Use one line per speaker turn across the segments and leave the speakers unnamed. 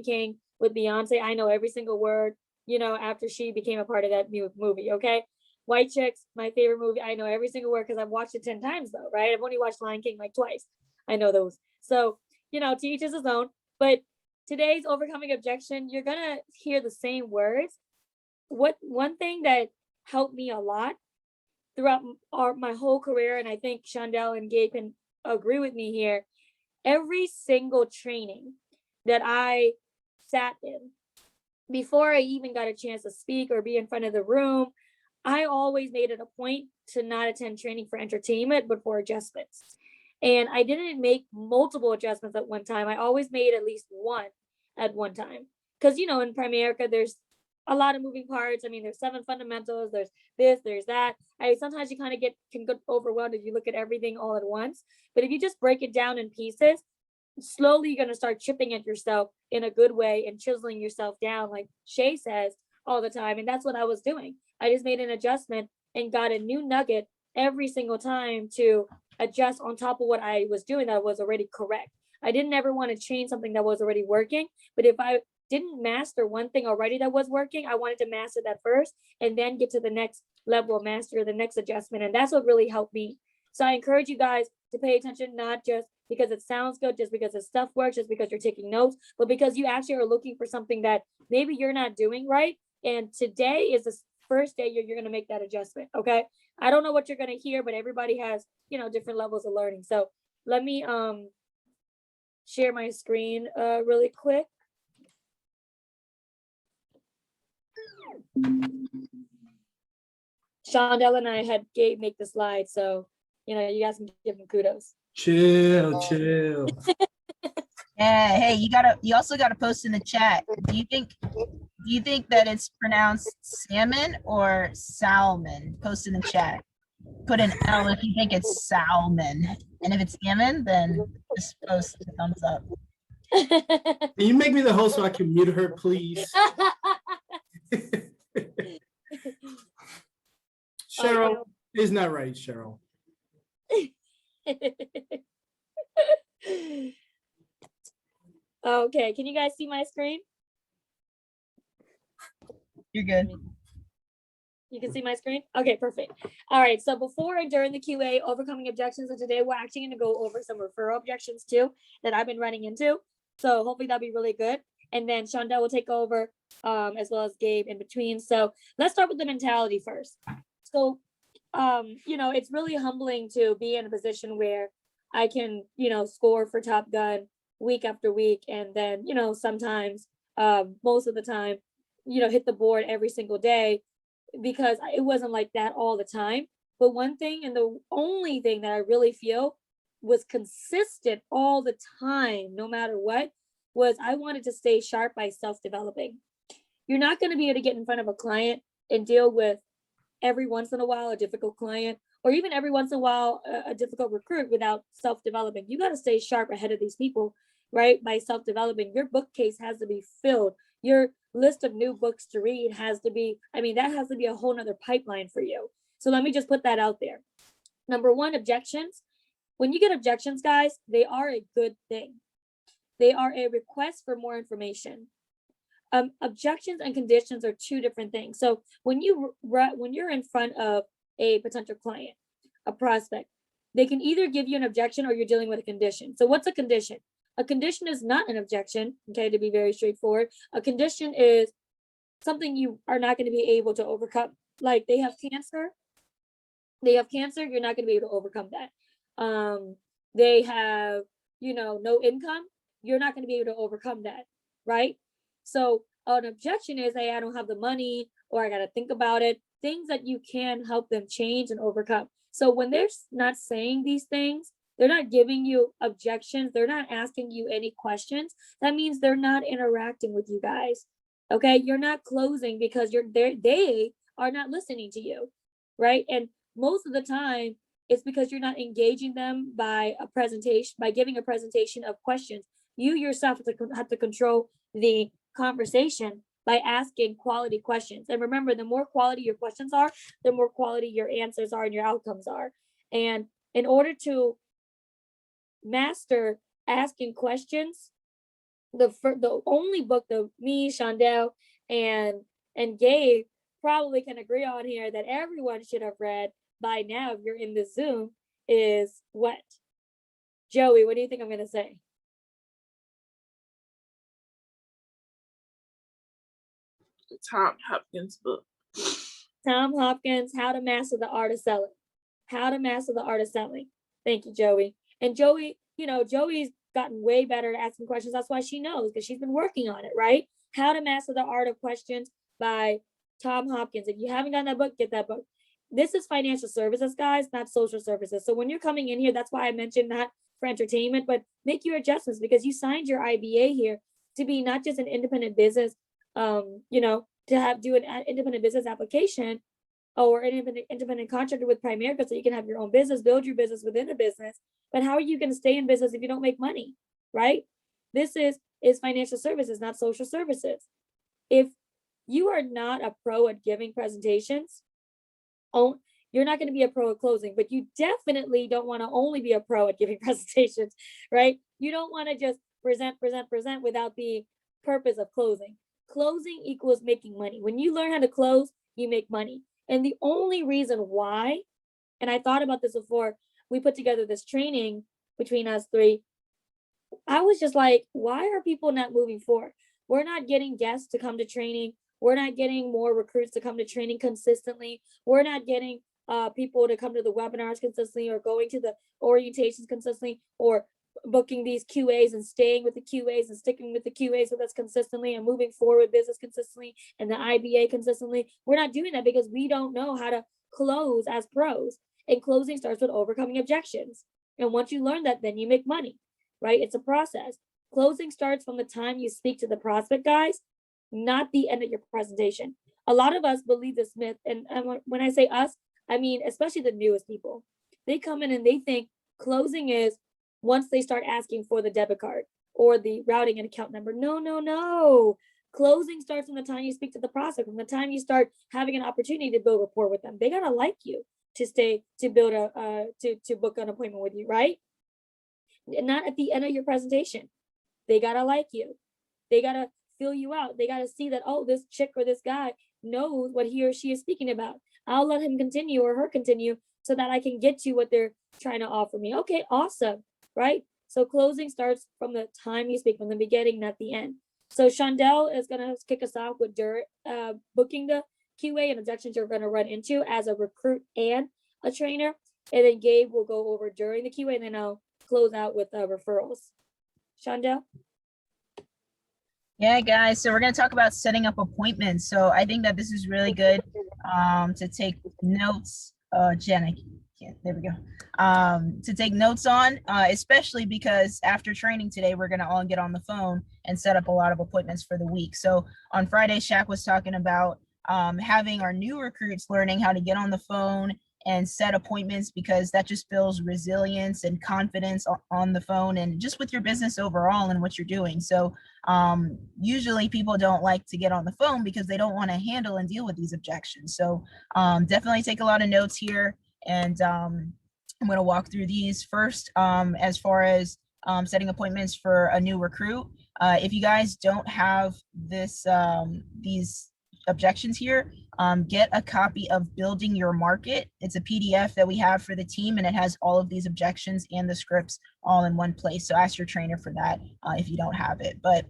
King with Beyonce. I know every single word, after she became a part of that movie. Okay. White Chicks, my favorite movie. I know every single word because I've watched it 10 times though, right? I've only watched Lion King like twice. I know those. So, to each his own. But today's overcoming objection, you're going to hear the same words. One thing that helped me a lot throughout my whole career, and I think Shondell and Gabe can agree with me here, every single training that I sat in, before I even got a chance to speak or be in front of the room, I always made it a point to not attend training for entertainment, but for adjustments. And I didn't make multiple adjustments at one time. I always made at least one at one time. Because, in Primerica, there's a lot of moving parts. I mean, there's 7 fundamentals, there's this, there's that. Sometimes you kind of can get overwhelmed if you look at everything all at once. But if you just break it down in pieces, slowly you're going to start chipping at yourself in a good way and chiseling yourself down, like Shay says all the time. And that's what I was doing. I just made an adjustment and got a new nugget every single time to adjust on top of what I was doing that was already correct. I didn't ever want to change something that was already working. But if I didn't master one thing already that was working, I wanted to master that first and then get to the next level of master, the next adjustment. And that's what really helped me. So I encourage you guys to pay attention, not just because it sounds good, just because the stuff works, just because you're taking notes, but because you actually are looking for something that maybe you're not doing right. And today is the first day you're going to make that adjustment. Okay. I don't know what you're going to hear, but everybody has, different levels of learning. So let me share my screen really quick. Shondell and I had Gabe make the slide, so you guys can give him kudos.
Chill.
Yeah, hey, you also gotta post in the chat. Do you think that it's pronounced salmon or salmon? Post in the chat. Put an L if you think it's salmon. And if it's salmon, then just post a thumbs up.
Can you make me the host so I can mute her, please? Cheryl is not right, Cheryl.
Okay, can you guys see my screen?
You're good.
You can see my screen? Okay, perfect. All right, so before and during the QA, overcoming objections, and today we're actually going to go over some referral objections too that I've been running into. So hopefully that'll be really good. And then Shondell will take over as well as Gabe in between. So let's start with the mentality first. So, it's really humbling to be in a position where I can, score for Top Gun week after week. And then, sometimes, most of the time, hit the board every single day, because it wasn't like that all the time. But one thing, and the only thing that I really feel was consistent all the time, no matter what, was I wanted to stay sharp by self-developing. You're not going to be able to get in front of a client and deal with every once in a while a difficult client, or even every once in a while a difficult recruit without self-developing. You got to stay sharp ahead of these people, right? By self-developing. Your bookcase has to be filled. Your list of new books to read has to be, that has to be a whole nother pipeline for you. So let me just put that out there. Number one, objections. When you get objections, guys, they are a good thing. They are a request for more information. Objections and conditions are two different things. So when you're in front of a potential client, a prospect, they can either give you an objection or you're dealing with a condition. So what's a condition? A condition is not an objection, okay, to be very straightforward. A condition is something you are not going to be able to overcome. Like they have cancer, you're not going to be able to overcome that. They have, no income, you're not going to be able to overcome that, right? So an objection is, hey, I don't have the money, or I got to think about it. Things that you can help them change and overcome. So when they're not saying these things, they're not giving you objections, they're not asking you any questions, that means they're not interacting with you guys. Okay, you're not closing because they are not listening to you, right? And most of the time, it's because you're not engaging them by giving a presentation of questions. You yourself have to control the conversation by asking quality questions. And remember, the more quality your questions are, the more quality your answers are and your outcomes are. And in order to master asking questions, the only book that me, Shondell, and Gabe probably can agree on here that everyone should have read by now if you're in the Zoom is what? Joey, what do you think I'm gonna say?
Tom Hopkins book.
Tom Hopkins, How to Master the Art of Selling. How to Master the Art of Selling. Thank you, Joey. And Joey, Joey's gotten way better at asking questions. That's why she knows, because she's been working on it, right? How to Master the Art of Questions by Tom Hopkins. If you haven't gotten that book, get that book. This is financial services, guys, not social services. So when you're coming in here, that's why I mentioned that for entertainment, but make your adjustments because you signed your IBA here to be not just an independent business, to do an independent business application or an independent contractor with Primerica so you can have your own business, build your business within a business. But how are you going to stay in business if you don't make money, right? This is financial services, not social services. If you are not a pro at giving presentations, you're not going to be a pro at closing, but you definitely don't want to only be a pro at giving presentations, right? You don't want to just present without the purpose of closing. Closing equals making money. When you learn how to close, you make money. And the only reason why, and I thought about this before we put together this training between us three, I was just like, why are people not moving forward? We're not getting guests to come to training. We're not getting more recruits to come to training consistently. We're not getting people to come to the webinars consistently or going to the orientations consistently or booking these QAs and staying with the QAs and sticking with the QAs with us consistently and moving forward business consistently and the IBA consistently. We're not doing that because we don't know how to close as pros. And closing starts with overcoming objections. And once you learn that, then you make money, right? It's a process. Closing starts from the time you speak to the prospect, guys, not the end of your presentation. A lot of us believe this myth. And when I say us, I mean, especially the newest people. They come in and they think closing is once they start asking for the debit card or the routing and account number. No. Closing starts from the time you speak to the prospect, from the time you start having an opportunity to build rapport with them. They gotta like you to build to book an appointment with you, right? And not at the end of your presentation. They gotta like you. They gotta fill you out. They gotta see that, oh, this chick or this guy knows what he or she is speaking about. I'll let him continue or her continue so that I can get to what they're trying to offer me. Okay, awesome, right? So closing starts from the time you speak, from the beginning, not the end. So Shondell is gonna kick us off with booking the QA and objections you're gonna run into as a recruit and a trainer. And then Gabe will go over during the QA and then I'll close out with referrals. Shondell?
Yeah, guys, so we're going to talk about setting up appointments. So I think that this is really good to take notes. Jenna, there we go. To take notes on, especially because after training today, we're going to all get on the phone and set up a lot of appointments for the week. So on Friday, Shaq was talking about having our new recruits learning how to get on the phone and set appointments because that just builds resilience and confidence on the phone and just with your business overall and what you're doing. So usually people don't like to get on the phone because they don't want to handle and deal with these objections. So definitely take a lot of notes here. And I'm going to walk through these first as far as setting appointments for a new recruit. If you guys don't have these objections here, get a copy of Building Your Market. It's a PDF that we have for the team and it has all of these objections and the scripts all in one place. So ask your trainer for that if you don't have it. But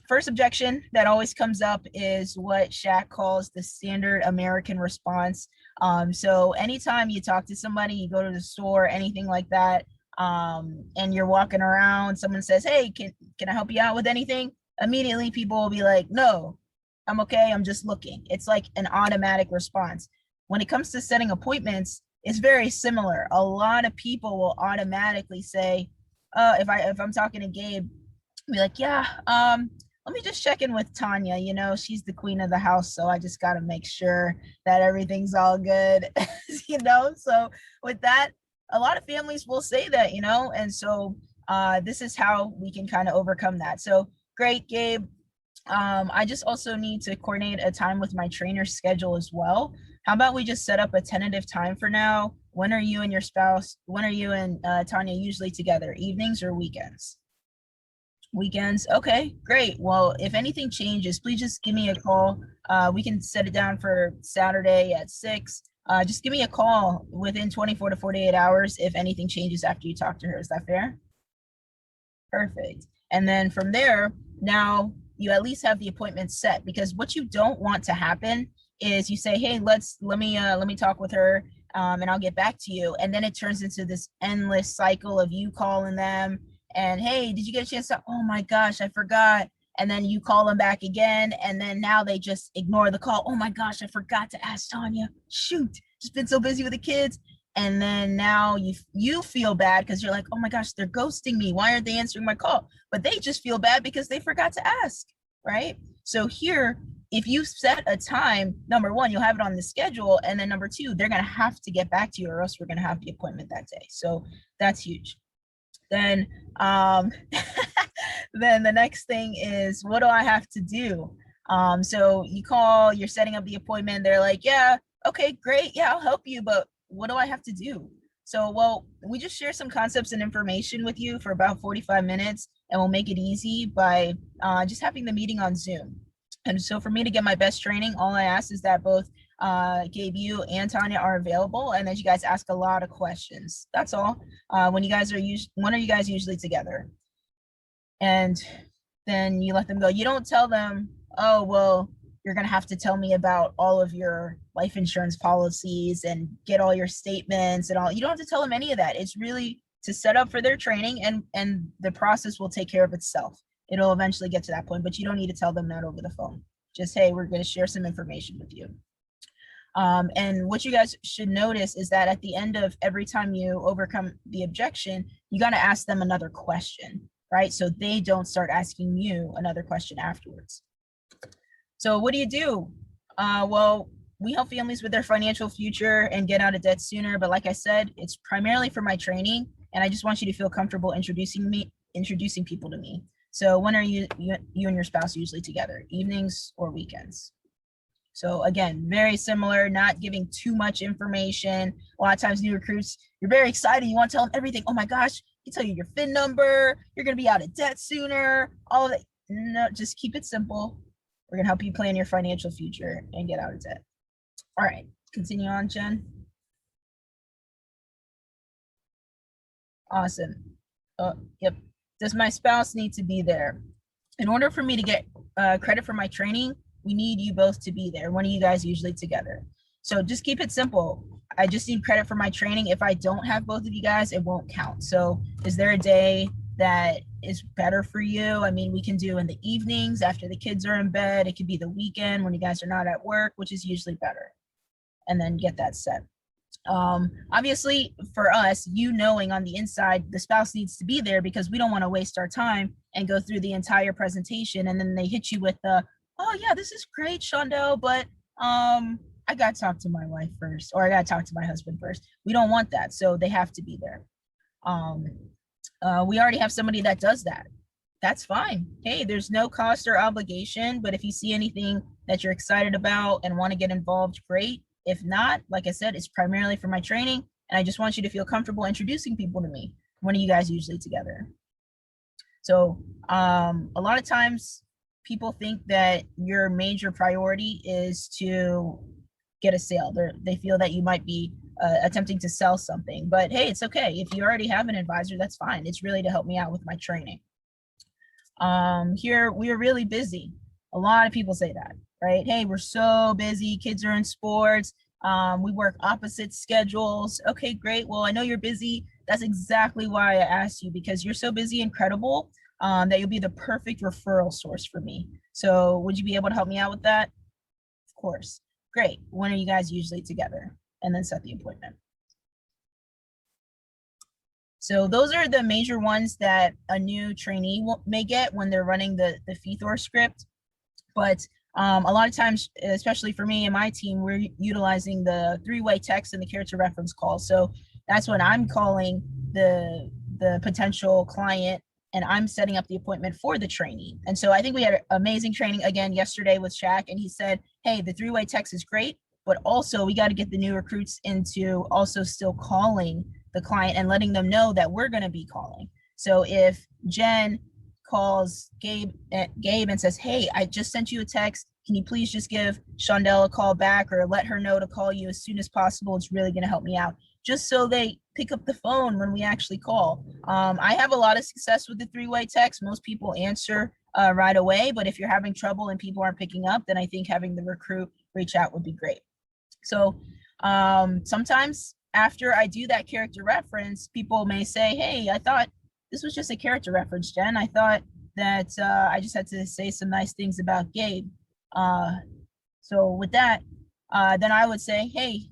first objection that always comes up is what Shaq calls the standard American response. So anytime you talk to somebody, you go to the store, anything like that, and you're walking around, someone says, hey, can I help you out with anything? Immediately people will be like, no, I'm okay, I'm just looking. It's like an automatic response. When it comes to setting appointments, it's very similar. A lot of people will automatically say, if I'm talking to Gabe, be like, yeah, let me just check in with Tanya. You know, she's the queen of the house, so I just got to make sure that everything's all good. You know, so with that, a lot of families will say that, you know, and so this is how we can kind of overcome that. So great, Gabe. I just also need to coordinate a time with my trainer's schedule as well. How about we just set up a tentative time for now? When are you and your spouse, when are you and Tanya usually together, evenings or weekends? Weekends. Okay, great. Well, if anything changes, please just give me a call. We can set it down for Saturday at 6. Just give me a call within 24 to 48 hours if anything changes after you talk to her. Is that fair? Perfect. And then from there, now you at least have the appointment set, because what you don't want to happen is you say, hey, let me talk with her, and I'll get back to you. And then it turns into this endless cycle of you calling them and, hey, did you get a chance to, oh my gosh, I forgot. And then you call them back again. And then now they just ignore the call. Oh my gosh, I forgot to ask Tanya. Shoot, just been so busy with the kids. And then now you feel bad because you're like, oh my gosh, they're ghosting me. Why aren't they answering my call? But they just feel bad because they forgot to ask, right? So here, if you set a time, number one, you'll have it on the schedule. And then number two, they're going to have to get back to you or else we're going to have the appointment that day. So that's huge. Then, then the next thing is, what do I have to do? So you call, you're setting up the appointment. They're like, yeah, okay, great. Yeah, I'll help you. But what do I have to do? So, well, we just share some concepts and information with you for about 45 minutes, and we'll make it easy by just having the meeting on Zoom. And so for me to get my best training, all I ask is that both Gabe, you and Tanya are available, and that you guys ask a lot of questions. That's all. When you guys are when are you guys usually together? And then you let them go. You don't tell them, oh, well, you're going to have to tell me about all of your life insurance policies and get all your statements and all. You don't have to tell them any of that. It's really to set up for their training, and the process will take care of itself. It'll eventually get to that point, but you don't need to tell them that over the phone. Just, hey, we're going to share some information with you. And what you guys should notice is that at the end of every time you overcome the objection, you got to ask them another question, right? So they don't start asking you another question afterwards. So what do? Well, we help families with their financial future and get out of debt sooner. But like I said, it's primarily for my training, and I just want you to feel comfortable introducing people to me. So when are you and your spouse usually together? Evenings or weekends? So again, very similar, not giving too much information. A lot of times new recruits, you're very excited. You want to tell them everything. Oh my gosh, you tell you your FIN number. You're going to be out of debt sooner. All of that. No, just keep it simple. We're going to help you plan your financial future and get out of debt. All right, continue on, Jen. Awesome. Yep. Does my spouse need to be there? In order for me to get credit for my training, we need you both to be there. When are you guys usually together? So just keep it simple. I just need credit for my training. If I don't have both of you guys, it won't count. So is there a day that is better for you? I mean, we can do in the evenings after the kids are in bed. It could be the weekend when you guys are not at work, which is usually better. And then get that set. Obviously for us, you knowing on the inside, the spouse needs to be there because we don't want to waste our time and go through the entire presentation. And then they hit you with the, oh yeah, this is great, Shondell, but I got to talk to my wife first, or I got to talk to my husband first. We don't want that. So they have to be there. We already have somebody that does that. That's fine. Hey, there's no cost or obligation, but if you see anything that you're excited about and want to get involved, great. If not, like I said, it's primarily for my training, and I just want you to feel comfortable introducing people to me. When are you guys usually together? So a lot of times people think that your major priority is to get a sale. They feel that you might be attempting to sell something, but hey, it's okay. If you already have an advisor, that's fine. It's really to help me out with my training. Here, we are really busy. A lot of people say that, right? Hey, we're so busy. Kids are in sports. We work opposite schedules. Okay, great. Well, I know you're busy. That's exactly why I asked you, because you're so busy and credible that you'll be the perfect referral source for me. So would you be able to help me out with that? Of course. Great. When are you guys usually together? And then set the appointment. So those are the major ones that a new trainee may get when they're running the FETHOR script. But a lot of times, especially for me and my team, we're utilizing the three-way text and the character reference call. So that's when I'm calling the potential client and I'm setting up the appointment for the trainee. And so I think we had amazing training again yesterday with Shaq, and he said, hey, the three-way text is great, but also we got to get the new recruits into also still calling the client and letting them know that we're going to be calling. So if Jen calls Gabe and says, hey, I just sent you a text. Can you please just give Shondell a call back or let her know to call you as soon as possible? It's really going to help me out. Just so they pick up the phone when we actually call. I have a lot of success with the three-way text. Most people answer right away, but if you're having trouble and people aren't picking up, then I think having the recruit reach out would be great. So sometimes after I do that character reference, people may say, hey, I thought this was just a character reference, Jen. I thought that I just had to say some nice things about Gabe. So with that, then I would say, hey,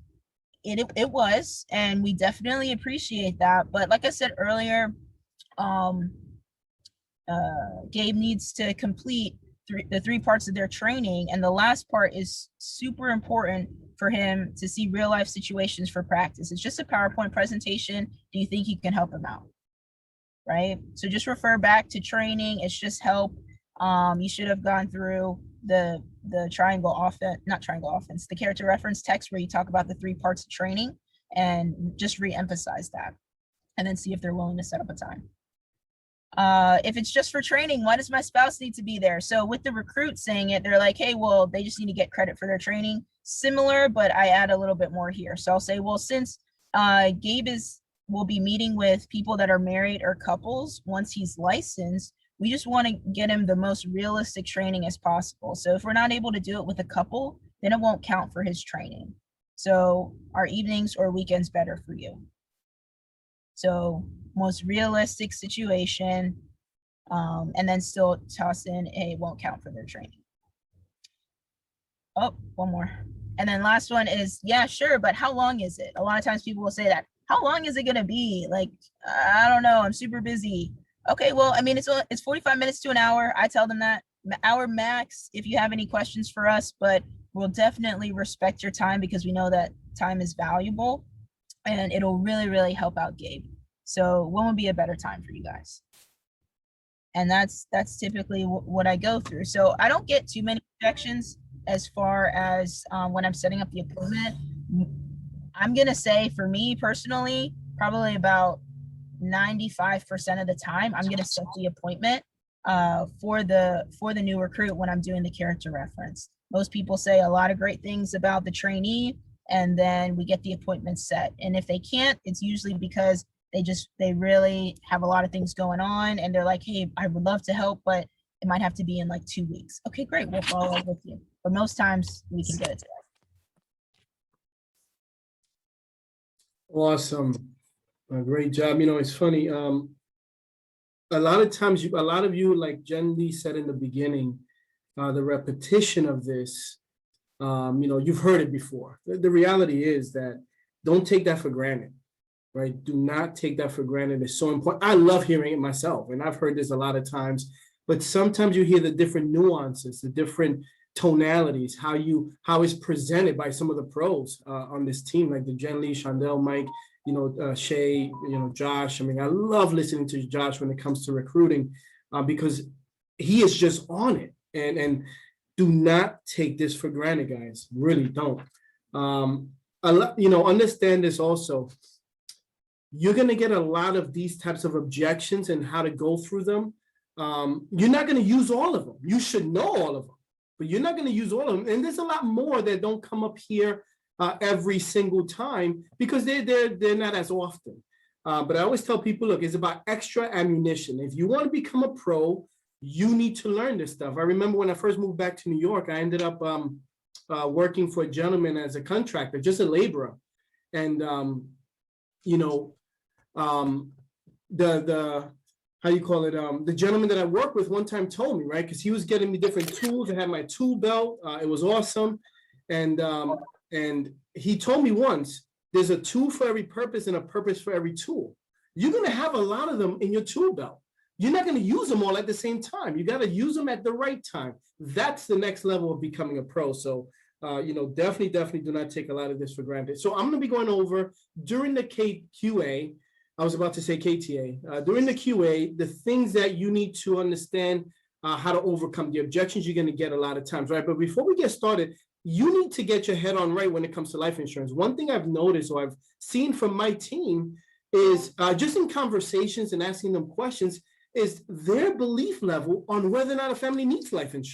it was, and we definitely appreciate that. But like I said earlier, Gabe needs to complete the three parts of their training, and the last part is super important for him to see real life situations for practice. It's just a PowerPoint presentation. Do you think you can help him out? Right? So just refer back to training. It's just help. You should have gone through the triangle offense, not triangle offense, the character reference text where you talk about the three parts of training, and just re-emphasize that, and then see if they're willing to set up a time. If it's just for training, why does my spouse need to be there? So with the recruit saying it, they're like, hey, well, they just need to get credit for their training. Similar, but I add a little bit more here. So I'll say, well, since Gabe will be meeting with people that are married or couples once he's licensed, we just want to get him the most realistic training as possible. So if we're not able to do it with a couple, then it won't count for his training. So are evenings or weekends better for you? So most realistic situation, and then still toss in a won't count for their training. Oh, one more. And then last one is, yeah, sure, but how long is it? A lot of times people will say that. How long is it gonna be? Like, I don't know, I'm super busy. Okay, well, I mean, it's 45 minutes to an hour. I tell them that, hour max if you have any questions for us, but we'll definitely respect your time because we know that time is valuable and it'll really, really help out Gabe. So when would be a better time for you guys? And that's typically what I go through. So I don't get too many objections as far as when I'm setting up the appointment. I'm gonna say for me personally, probably about 95% of the time, I'm gonna set the appointment for the new recruit when I'm doing the character reference. Most people say a lot of great things about the trainee, and then we get the appointment set. And if they can't, it's usually because they really have a lot of things going on, and they're like, hey, I would love to help, but it might have to be in like 2 weeks. Okay, great, we'll follow up with you. But most times we can get it together.
Awesome. Great job. You know, it's funny. A lot of times, a lot of you, like Jen Lee said in the beginning, the repetition of this, you know, you've heard it before. The reality is that don't take that for granted, right? Do not take that for granted. It's so important. I love hearing it myself, and I've heard this a lot of times, but sometimes you hear the different nuances, the different tonalities, how it's presented by some of the pros on this team, like the Jen Lee, Shondell, Mike, you know, Shay, you know, Josh. I mean, I love listening to Josh when it comes to recruiting because he is just on it. And do not take this for granted, guys. Really don't. You know, understand this also. You're going to get a lot of these types of objections and how to go through them. You're not going to use all of them. You should know all of them, but you're not going to use all of them. And there's a lot more that don't come up here every single time because they're not as often. But I always tell people, look, it's about extra ammunition. If you want to become a pro, you need to learn this stuff. I remember when I first moved back to New York, I ended up working for a gentleman as a contractor, just a laborer. And, you know, the how you call it? The gentleman that I worked with one time told me, right? Because he was getting me different tools. I had my tool belt. It was awesome. And he told me once, there's a tool for every purpose and a purpose for every tool. You're going to have a lot of them in your tool belt. You're not going to use them all at the same time. You got to use them at the right time. That's the next level of becoming a pro. So, you know, definitely do not take a lot of this for granted. So I'm going to be going over during the QA. I was about to say KTA. During the QA, the things that you need to understand how to overcome the objections you're going to get a lot of times, right? But before we get started, you need to get your head on right when it comes to life insurance. One thing I've noticed or I've seen from my team is just in conversations and asking them questions, is their belief level on whether or not a family needs life insurance.